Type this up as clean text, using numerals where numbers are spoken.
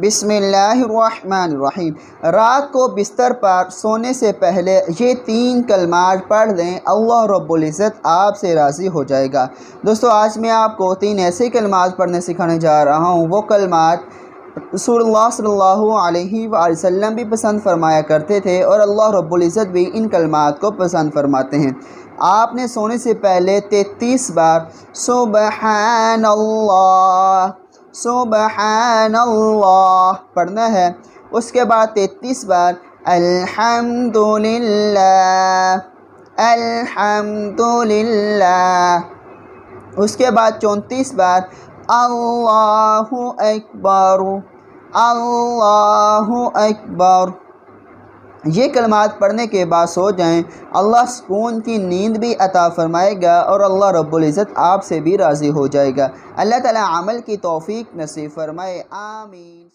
बिस्मिल्लाहिर्रहमानिर्रहीम। रात को बिस्तर पर सोने से पहले ये 3 कलमात पढ़ लें, अल्लाह रब्बुल इज़्ज़त आपसे राज़ी हो जाएगा। दोस्तों, आज मैं आपको 3 ऐसे कलमात पढ़ने सिखाने जा रहा हूँ। वो कलमात रसूलुल्लाह सल्लल्लाहु अलैहि वसल्लम भी पसंद फरमाया करते थे और अल्लाह रब्बुल इज़्ज़त भी इन कलमात को पसंद फरमाते हैं। आपने सोने से पहले 33 बार सुबहानल्लाह सुबहानल्लाह पढ़ना है। उसके बाद 33 बार अल्हम्दुलिल्लाह अल्हम्दुलिल्लाह। उसके बाद 34 बार अल्लाहु अकबर अल्लाहु अकबर। ये कलमात पढ़ने के बाद सो जाएं, अल्लाह सुकून की नींद भी अता फरमाएगा और अल्लाह रब्बुल इज़्ज़त आपसे भी राज़ी हो जाएगा। अल्लाह ताला अमल की तौफीक नसीब फरमाए, आमीन।